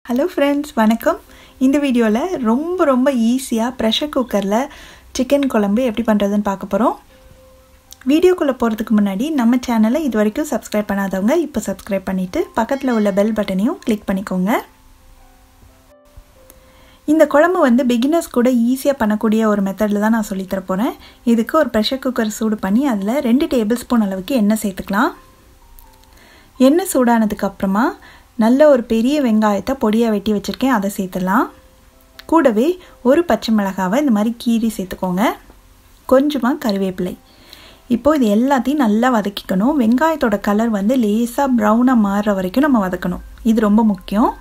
Hello friends, வணக்கம். இந்த வீடியோல ரொம்ப ஈஸியா பிரஷர் குக்கர்ல chicken குழம்பு எப்படி பண்றதுன்னு பார்க்க போறோம். வீடியோக்குள்ள போறதுக்கு முன்னாடி நம்ம சேனலை இதுவரைக்கும் சப்ஸ்கிரைப் பண்ணாதவங்க இப்ப சப்ஸ்கிரைப் பண்ணிட்டு பக்கத்துல உள்ள பெல் பட்டனையும் கிளிக் பண்ணிக்கோங்க. இந்த குழம்பு வந்து பிகினர்ஸ் கூட ஈஸியா பண்ணக்கூடிய ஒரு மெத்தட்ல தான் நான் சொல்லி தர போறேன். இதுக்கு ஒரு பிரஷர் குக்கர் சூடு பண்ணி அதுல 2 டேபிள்ஸ்பூன் அளவுக்கு எண்ணெய் சேர்த்துக்கலாம். எண்ணெய் சூடானதுக்கு அப்புறமா நல்ல ஒரு பெரிய வெங்காயத்தை பொடியா வெட்டி வச்சிருக்கேன், அதை சேர்த்துலாம். கூடவே ஒரு பச்சை மிளகாவை இந்த மாதிரி கீறி சேர்த்துக்கோங்க. கொஞ்சமா கறிவேப்பிலை. இப்போ இது எல்லாத்தையும் நல்லா வதக்கிக்கணும். வெங்காயத்தோட கலர் வந்து லேசா ப்ரௌனா மாறுற வரைக்கும் நம்ம வதக்கணும். இது ரொம்ப முக்கியம்.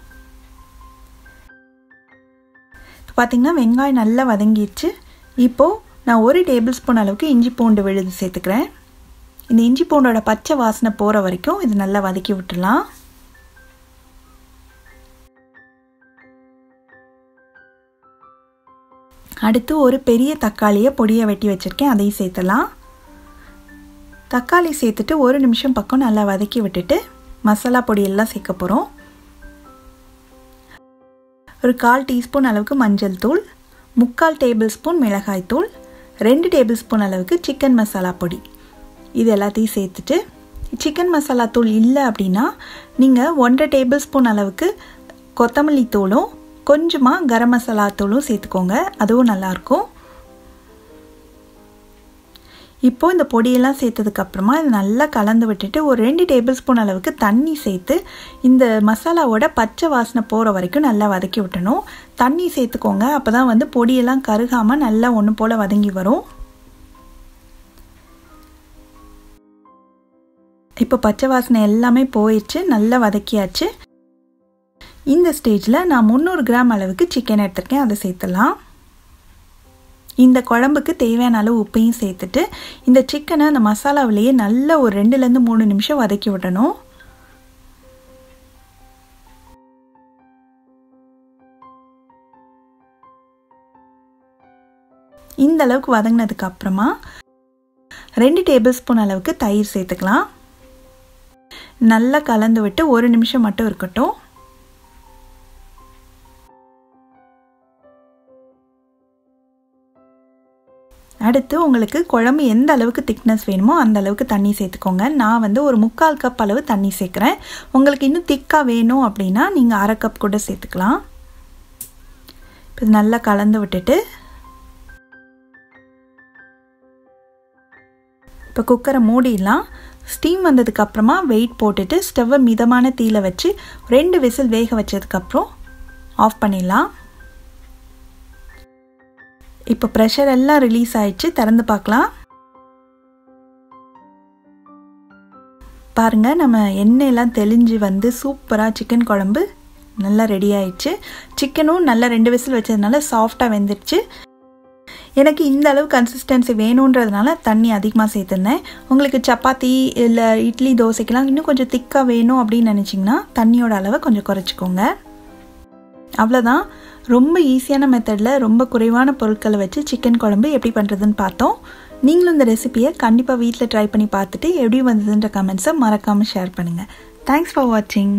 பாத்தீங்கன்னா வெங்காயம் நல்லா வதங்கிடுச்சு. இப்போ நான் 1 டேபிள்ஸ்பூன் அளவுக்கு இஞ்சி பூண்டு விழுது சேர்த்துக்கிறேன். இந்த இஞ்சி பூண்டோட பச்சை வாசனை போற வரைக்கும் இது நல்லா வதக்கி விட்டுறலாம். அடுத்து ஒரு பெரிய தக்காளியை பொடியா வெட்டி வச்சிருக்கேன், அதையும் சேர்த்தலாம். தக்காளி சேர்த்துட்டு 1 நிமிஷம் பக்கம் நல்லா வதக்கி விட்டுட்டு மசாலா பொடி எல்லாம் சேர்க்க போறோம். ஒரு 1/4 டீஸ்பூன் அளவுக்கு மஞ்சள் தூள், 3/4 டேபிள்ஸ்பூன் மிளகாய் தூள், 2 டேபிள்ஸ்பூன் அளவுக்கு சிக்கன் மசாலா பொடி, இது எல்லாத்தையும் சேர்த்துட்டு சிக்கன் மசாலா தூள் இல்லை அப்படின்னா நீங்கள் 1.5 டேபிள்ஸ்பூன் அளவுக்கு கொத்தமல்லி தூளும் கொஞ்சமாக கரம் மசாலா தூளும் சேர்த்துக்கோங்க, அதுவும் நல்லாயிருக்கும். இப்போ இந்த பொடியெல்லாம் சேர்த்ததுக்கு அப்புறமா இது நல்லா கலந்து விட்டுட்டு ஒரு 2 டேபிள்ஸ்பூன் அளவுக்கு தண்ணி சேர்த்து இந்த மசாலாவோட பச்சை வாசனை போகிற வரைக்கும் நல்லா வதக்கி விட்டணும். தண்ணி சேர்த்துக்கோங்க, அப்போ தான் வந்து பொடியெல்லாம் கருகாமல் நல்லா ஒன்று போல் வதங்கி வரும். இப்போ பச்சை வாசனை எல்லாமே போயிடுச்சு, நல்லா வதக்கியாச்சு. இந்த ஸ்டேஜில் நான் 300 கிராம் அளவுக்கு சிக்கன் எடுத்திருக்கேன், அதை சேர்த்துலாம். இந்த குழம்புக்கு தேவையான அளவு உப்பையும் சேர்த்துட்டு இந்த சிக்கனை அந்த மசாலாவிலேயே நல்லா ஒரு 2லேருந்து 3 நிமிஷம் வதக்கி விடணும். இந்த அளவுக்கு வதங்கினதுக்கு அப்புறமா 2 டேபிள்ஸ்பூன் அளவுக்கு தயிர் சேர்த்துக்கலாம். நல்லா கலந்து விட்டு 1 நிமிஷம் மட்டும் இருக்கட்டும். அடுத்து உங்களுக்கு குழம்பு எந்த அளவுக்கு திக்னஸ் வேணுமோ அந்த அளவுக்கு தண்ணி சேர்த்துக்கோங்க. நான் வந்து ஒரு 3/4 கப் அளவு தண்ணி சேர்க்குறேன். உங்களுக்கு இன்னும் திக்காக வேணும் அப்படின்னா நீங்கள் 1/2 கப் கூட சேர்த்துக்கலாம். இது நல்லா கலந்து விட்டுட்டு இப்போ குக்கரை மூடிடலாம். ஸ்டீம் வந்ததுக்கு அப்புறமா வெயிட் போட்டுட்டு ஸ்டவ்வை மிதமான தீயில வச்சு 2 விசில் வேக வச்சதுக்கப்புறம் ஆஃப் பண்ணிடலாம். இப்போ ப்ரெஷர் எல்லாம் ரிலீஸ் ஆயிடுச்சு, திறந்து பார்க்கலாம். பாருங்க, நம்ம எண்ணெயெல்லாம் தெளிஞ்சு வந்து சூப்பராக சிக்கன் குழம்பு நல்லா ரெடி ஆயிடுச்சு. சிக்கனும் நல்லா 2 விசில் வச்சதுனால சாஃப்டாக வெந்துடுச்சு. எனக்கு இந்த அளவு கன்சிஸ்டன்சி வேணுன்றதுனால தண்ணி அதிகமாக சேர்த்துருந்தேன். உங்களுக்கு சப்பாத்தி இல்லை இட்லி தோசைக்கெல்லாம் இன்னும் கொஞ்சம் திக்காக வேணும் அப்படின்னு நினச்சிங்கன்னா தண்ணியோட அளவை கொஞ்சம் குறைச்சிக்கோங்க. அவ்வளோதான். ரொம்ப ஈஸியான மெத்தடில் ரொம்ப குறைவான பொருட்களை வச்சு சிக்கன் குழம்பு எப்படி பண்ணுறதுன்னு பார்த்தோம். நீங்களும் இந்த ரெசிபியை கண்டிப்பாக வீட்டில் ட்ரை பண்ணி பார்த்துட்டு எப்படி வந்ததுன்ற கமெண்ட்ஸை மறக்காமல் ஷேர் பண்ணுங்கள். தேங்க்ஸ் ஃபார் வாட்சிங்.